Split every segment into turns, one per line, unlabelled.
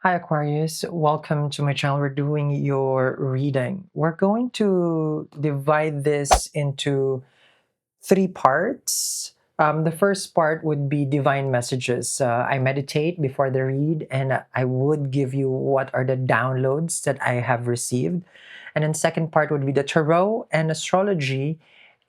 Hi, Aquarius. Welcome to my channel. We're doing your reading. We're going to divide this into three parts. The first part would be divine messages. I meditate before the read, and I would give you what are the downloads that I have received. And then second part would be the tarot and astrology,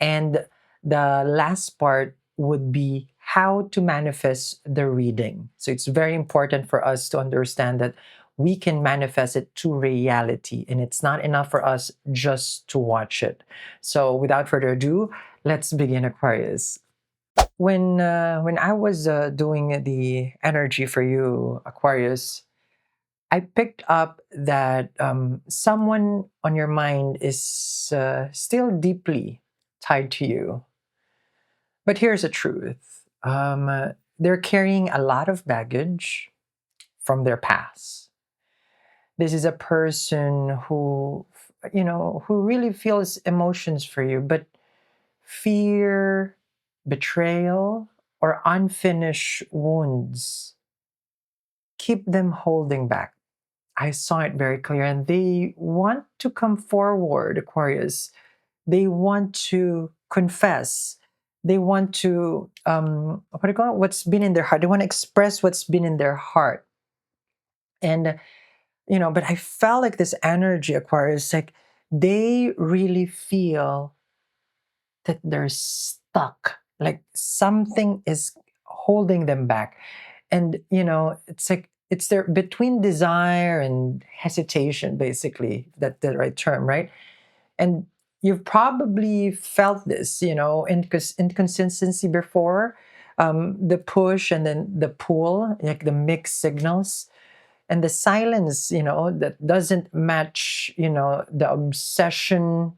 and the last part would be how to manifest the reading. So it's very important for us to understand that we can manifest it to reality, and it's not enough for us just to watch it. So without further ado, let's begin, Aquarius. When I was doing the energy for you, Aquarius, I picked up that someone on your mind is still deeply tied to you. But here's the truth: they're carrying a lot of baggage from their past. This is a person who really feels emotions for you, but fear, betrayal, or unfinished wounds keep them holding back. I saw it very clear, and they want to come forward, Aquarius. They want to confess. They want to what do you call it? What's been in their heart. They want to express what's been in their heart. And but I felt like this energy, Aquarius, like they really feel that they're stuck, like something is holding them back. And it's like it's their between desire and hesitation, basically. That's the right term, right? And you've probably felt this, inconsistency before, the push and then the pull, like the mixed signals, and the silence, that doesn't match, the obsession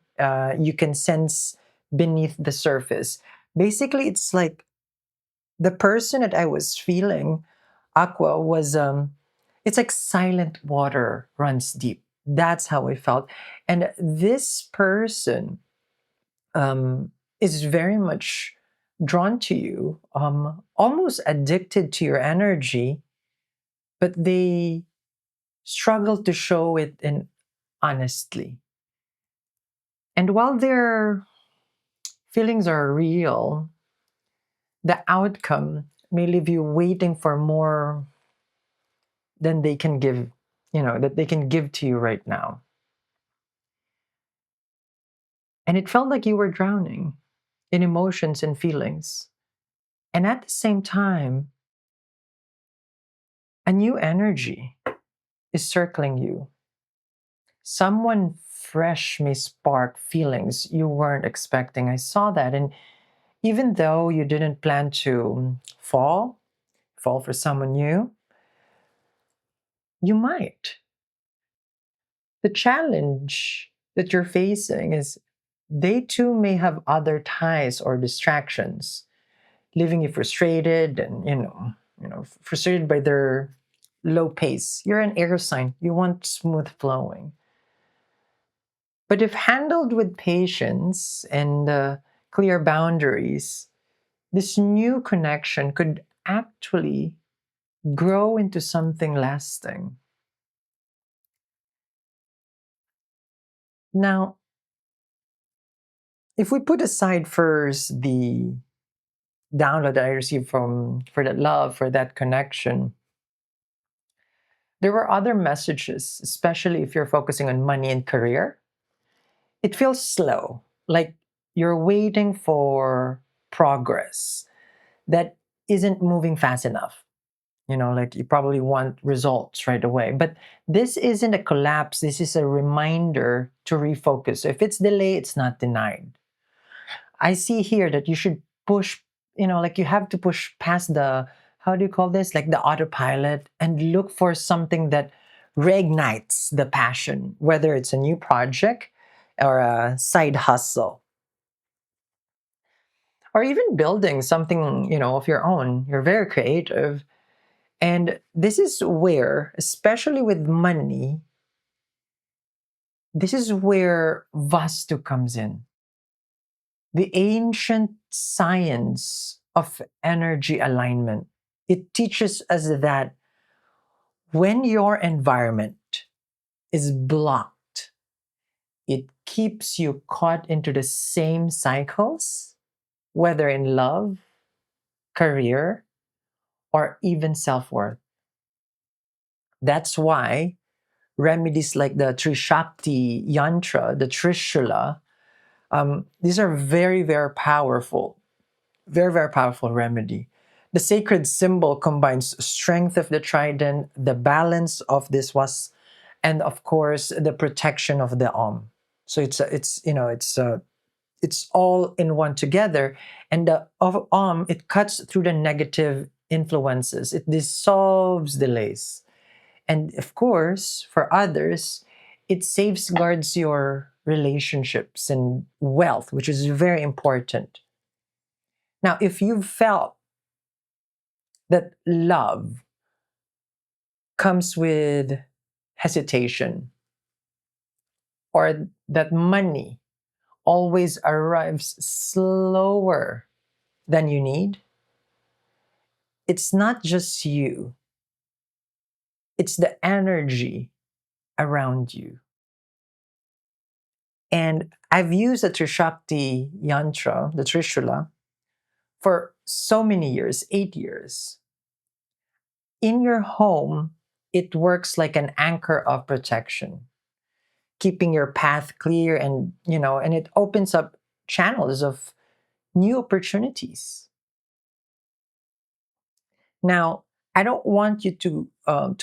you can sense beneath the surface. Basically, it's like the person that I was feeling, Aqua, was it's like silent water runs deep. That's how I felt. And this person is very much drawn to you, almost addicted to your energy, but they struggle to show it in honestly. And while their feelings are real, the outcome may leave you waiting for more than they can give, that they can give to you right now. And it felt like you were drowning in emotions and feelings. And at the same time, a new energy is circling you. Someone fresh may spark feelings you weren't expecting. I saw that. And even though you didn't plan to fall for someone new, you might. The challenge that you're facing is they too may have other ties or distractions, leaving you frustrated and frustrated by their low pace. You're an air sign. You want smooth flowing. But if handled with patience and clear boundaries, this new connection could actually grow into something lasting. Now, if we put aside first the download that I received from for that love, for that connection, there were other messages, especially if you're focusing on money and career. It feels slow, like you're waiting for progress that isn't moving fast enough. Like you probably want results right away. But this isn't a collapse, this is a reminder to refocus. So if it's delayed, it's not denied. I see here that you should push, like you have to push past the, how do you call this? Like the autopilot, and look for something that reignites the passion, whether it's a new project or a side hustle, or even building something, of your own. You're very creative. And this is where, especially with money, this is where Vastu comes in. The ancient science of energy alignment. It teaches us that When your environment is blocked, it keeps you caught into the same cycles, whether in love, career, or even self worth. That's why remedies like the Trishakti yantra, the Trishula, these are very, very powerful, very, very powerful remedy. The sacred symbol combines strength of the trident, the balance of this was, and of course the protection of the Om. So it's all in one together, and the of it cuts through the negative influences. It dissolves delays, and of course, for others, it safeguards your relationships and wealth, which is very important. Now, if you've felt that love comes with hesitation, or that money always arrives slower than you need, it's not just you, it's the energy around you. And I've used the Trishakti yantra, the Trishula, for so many years, 8 years. In your home, it works like an anchor of protection, keeping your path clear, and it opens up channels of new opportunities. Now, I don't want you to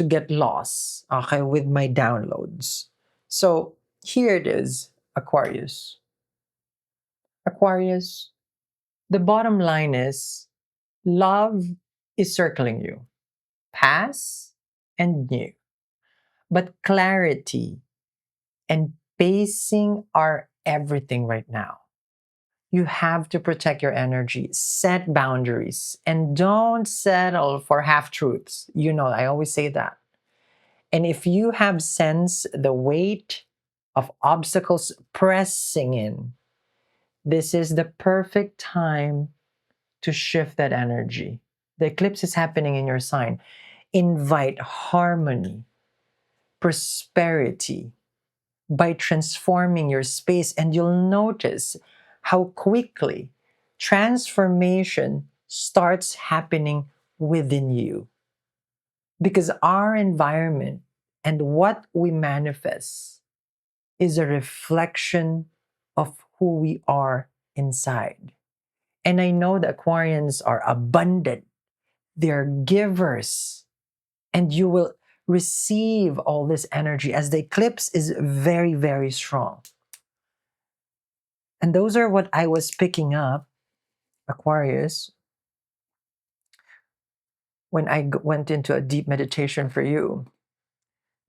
get lost, okay, with my downloads. So here it is, Aquarius. Aquarius, the bottom line is love is circling you, past and new. But clarity and pacing are everything right now. You have to protect your energy, set boundaries, and don't settle for half truths. I always say that. And if you have sensed the weight of obstacles pressing in, this is the perfect time to shift that energy. The eclipse is happening in your sign. Invite harmony, prosperity, by transforming your space, and you'll notice how quickly transformation starts happening within you, because our environment and what we manifest is a reflection of who we are inside. And I know the Aquarians are abundant, they're givers, and you will receive all this energy as the eclipse is very, very strong. And those are what I was picking up, Aquarius, when I went into a deep meditation for you.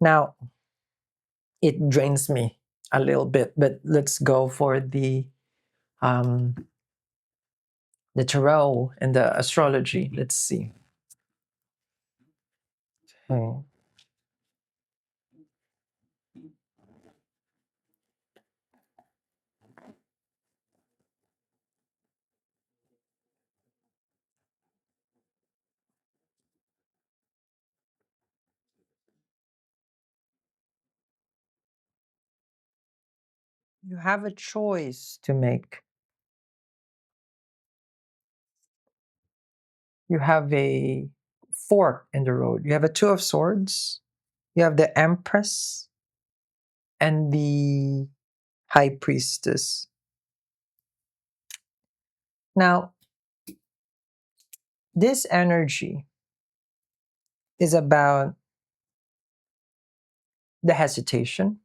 Now, it drains me a little bit, but let's go for um, the tarot and the astrology. Let's see. Okay. You have a choice to make. You have a fork in the road. You have a two of swords. You have the empress and the high priestess. Now, this energy is about the hesitation,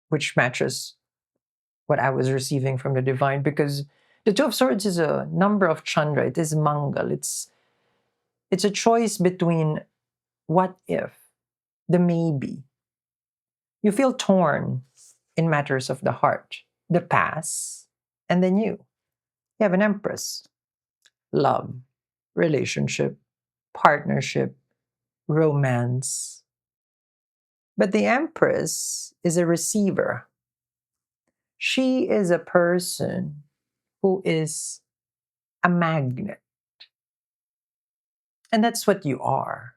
which matches what I was receiving from the divine, because the two of swords is a number of Chandra. It is Mangal. It's a choice between what if, the maybe. You feel torn in matters of the heart, the past, and the new. You have an empress, love, relationship, partnership, romance. But the empress is a receiver. She is a person who is a magnet. And that's what you are.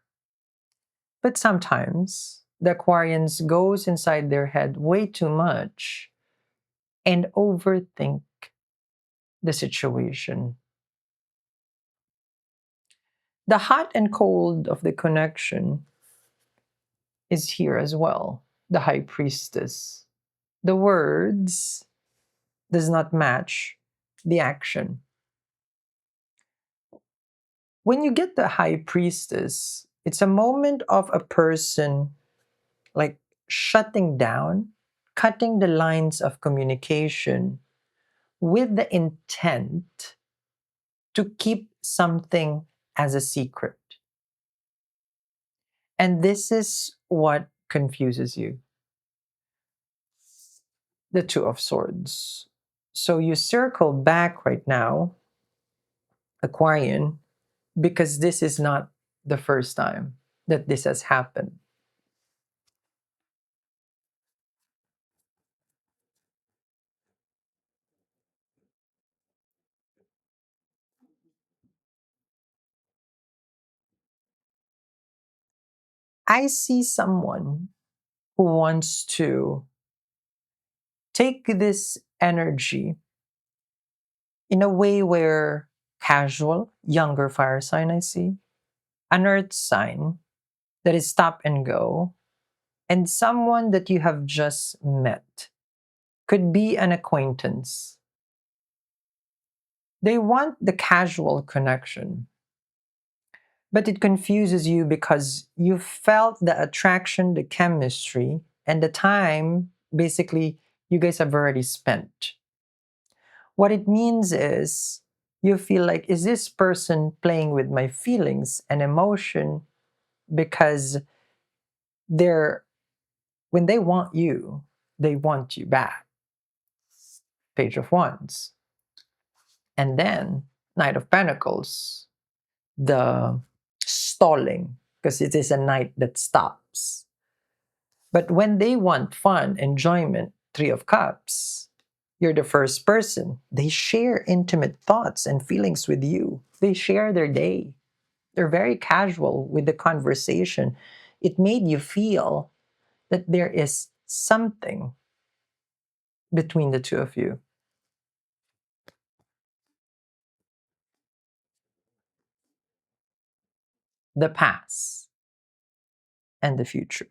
But sometimes the Aquarians goes inside their head way too much and overthink the situation. The hot and cold of the connection is here as well. The high priestess. The words does not match the action. When you get the high priestess, it's a moment of a person like shutting down, cutting the lines of communication with the intent to keep something as a secret. And this is what confuses you, the Two of Swords. So you circle back right now, Aquarian, because this is not the first time that this has happened. I see someone who wants to take this energy in a way where casual, younger fire sign I see, an earth sign that is stop and go, and someone that you have just met. Could be an acquaintance. They want the casual connection, but it confuses you because you felt the attraction, the chemistry, and the time basically you guys have already spent. What it means is you feel like, is this person playing with my feelings and emotion because they're, when they want you back. Page of Wands. And then Knight of Pentacles, the stalling, because it is a knight that stops. But when they want fun, enjoyment, Three of Cups, you're the first person. They share intimate thoughts and feelings with you. They share their day. They're very casual with the conversation. It made you feel that there is something between the two of you. The past and the future.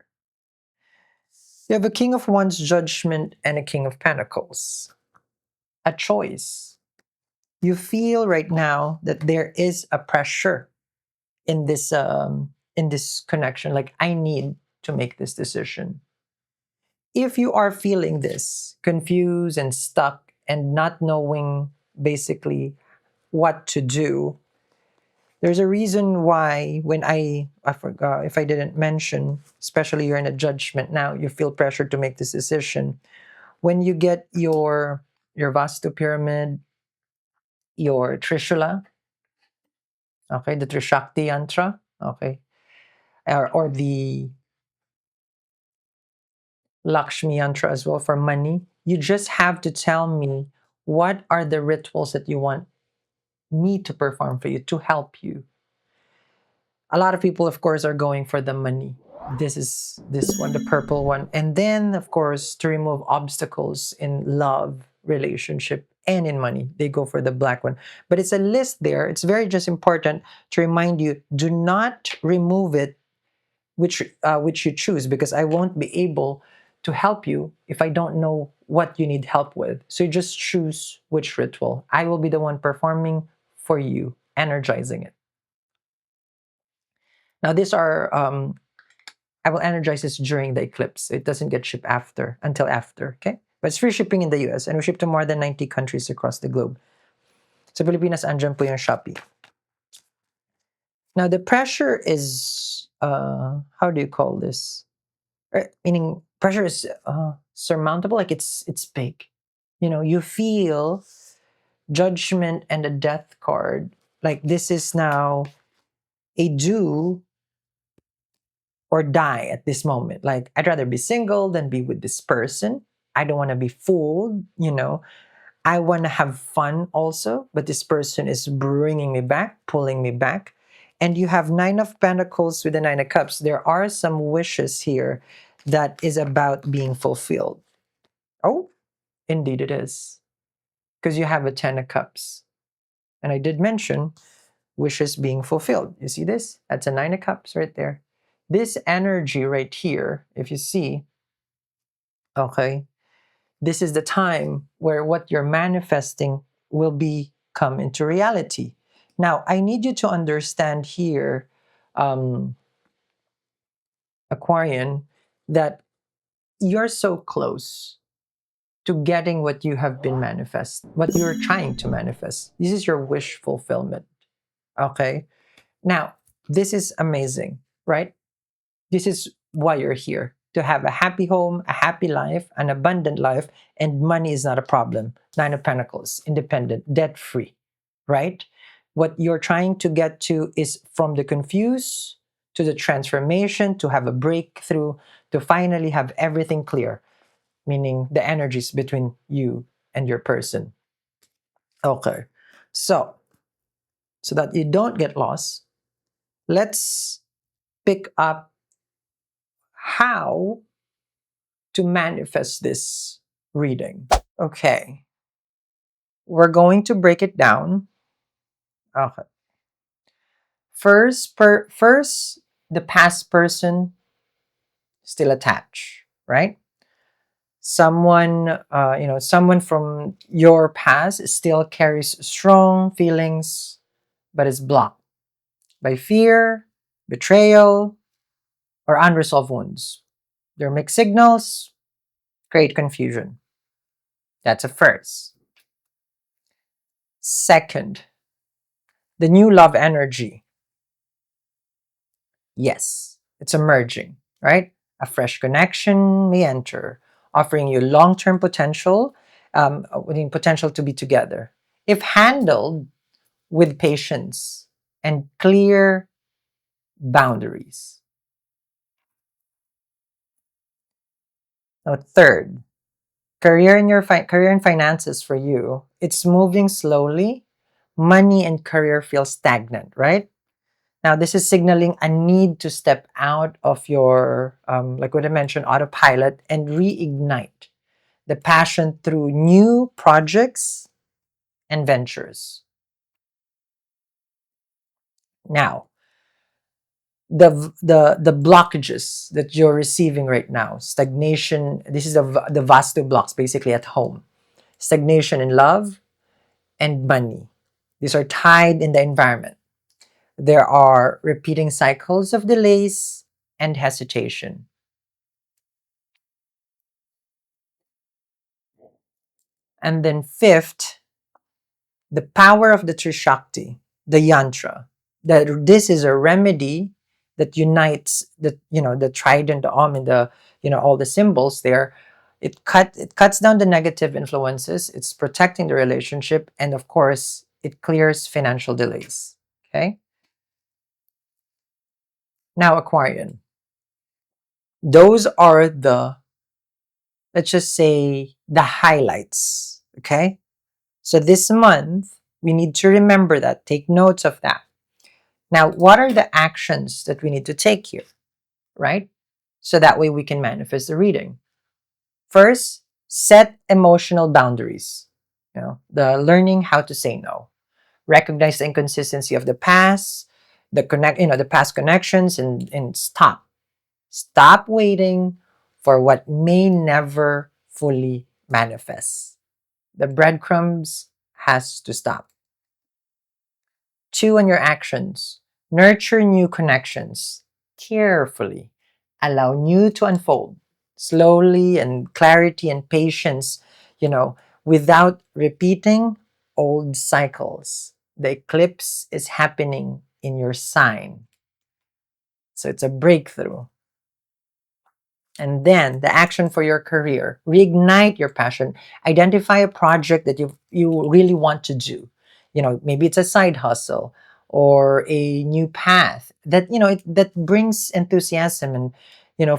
You have a King of Wands judgment and a King of Pentacles. A choice. You feel right now that there is a pressure in this connection. Like, I need to make this decision. If you are feeling this, confused and stuck and not knowing basically what to do, there's a reason why when I forgot if I didn't mention, especially you're in a judgment now, you feel pressure to make this decision. When you get your Vastu pyramid, your Trishula, okay, the Trishakti yantra, okay, or the Lakshmi yantra as well for money, you just have to tell me what are the rituals that you want me to perform for you to help you. A lot of people, of course, are going for the money. This is this one, the purple one. And then, of course, to remove obstacles in love, relationship, and in money, they go for the black one. But it's a list there. It's very just important to remind you, do not remove it which you choose, because I won't be able to help you if I don't know what you need help with. So you just choose which ritual. I will be the one performing for you, energizing it. Now these are I will energize this during the eclipse. It doesn't get shipped after until after, okay? But it's free shipping in the US and we ship to more than 90 countries across the globe. Sa Pilipinas, andyan po yung Shopee. Now the pressure is how do you call this? Meaning pressure is surmountable, like it's big. You know, you feel judgment and a death card. Like this is now a do or die at this moment. Like, I'd rather be single than be with this person. I don't want to be fooled, you know. I want to have fun also, but this person is bringing me back, pulling me back. and you have Nine of Pentacles with the Nine of Cups. There are some wishes here that is about being fulfilled. Oh, indeed it is. Because you have a Ten of Cups. And I did mention wishes being fulfilled. You see this? That's a Nine of Cups right there. This energy right here, if you see, okay, this is the time where what you're manifesting will come into reality. Now, I need you to understand here, um, Aquarian, that you're so close to getting what you have been manifest, what you're trying to manifest. This is your wish fulfillment. Okay. Now, this is amazing, right? This is why you're here, to have a happy home, a happy life, an abundant life, and money is not a problem. Nine of Pentacles, independent, debt free, right? What you're trying to get to is from the confused to the transformation, to have a breakthrough, to finally have everything clear, meaning the energies between you and your person. Okay. So, so that you don't get lost, let's pick up how to manifest this reading. Okay. We're going to break it down. Okay. First, the past person still attached, right? Someone from your past still carries strong feelings, but is blocked by fear, betrayal, or unresolved wounds. Their mixed signals create confusion. That's a first. Second, the new love energy. Yes, it's emerging, right? A fresh connection may enter, offering you long-term potential, with potential to be together. If handled with patience and clear boundaries. Now, third, career and finances for you. It's moving slowly. Money and career feel stagnant, right? Now, this is signaling a need to step out of your, like what I mentioned, autopilot and reignite the passion through new projects and ventures. Now, the blockages that you're receiving right now, stagnation. This is the vastu blocks basically at home. Stagnation in love and money. These are tied in the environment. There are repeating cycles of delays and hesitation. And then fifth, the power of the Trishakti, the yantra. That this is a remedy that unites the trident, the om, and the all the symbols there. It cuts down the negative influences. It's protecting the relationship, and of course, it clears financial delays. Okay. Now, Aquarian. Those are the, let's just say, the highlights. Okay. So this month, we need to remember that, take notes of that. Now, what are the actions that we need to take here, right? So that way we can manifest the reading. First, set emotional boundaries. The learning how to say no. Recognize the inconsistency of the past, the past connections, and stop. Stop waiting for what may never fully manifest. The breadcrumbs has to stop. Chew on your actions. Nurture new connections carefully. Allow new to unfold slowly and clarity and patience, without repeating old cycles. The eclipse is happening in your sign. So it's a breakthrough. And then the action for your career. Reignite your passion. Identify a project that you really want to do. Maybe it's a side hustle or a new path that that brings enthusiasm and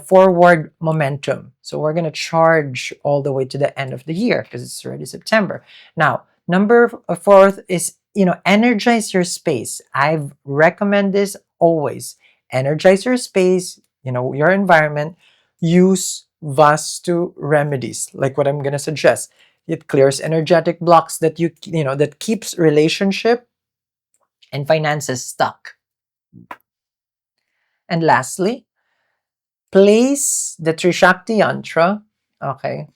forward momentum. So we're going to charge all the way to the end of the year because it's already September. Now, number fourth is energize your space. I've recommend this always. Energize your space, your environment. Use Vastu remedies, like what I'm gonna suggest. It clears energetic blocks that that keeps relationship and finances stuck. And lastly, place the Trishakti yantra, okay,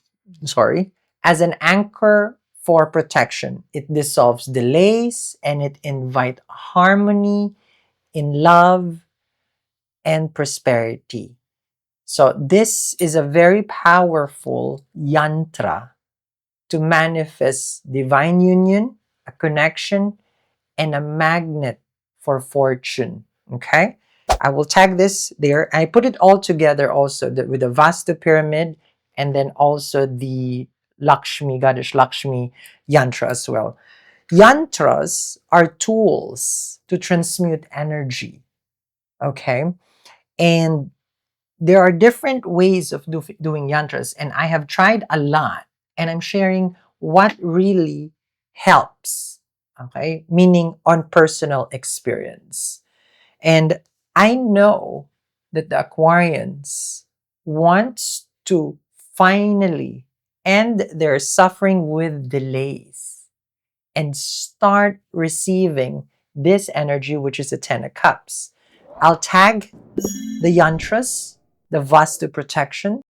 sorry, as an anchor for protection. It dissolves delays and it invites harmony in love and prosperity. So this is a very powerful yantra to manifest divine union, a connection, and a magnet for fortune. Okay? I will tag this there. I put it all together also with the Vastu pyramid and then also the Lakshmi, Goddess Lakshmi yantra as well. Yantras are tools to transmute energy. Okay? And there are different ways of doing yantras, and I have tried a lot, and I'm sharing what really helps. Okay? Meaning on personal experience. And I know that the Aquarians wants to finally end their suffering with delays and start receiving this energy, which is the Ten of Cups. I'll tag the yantras, the Vastu protection,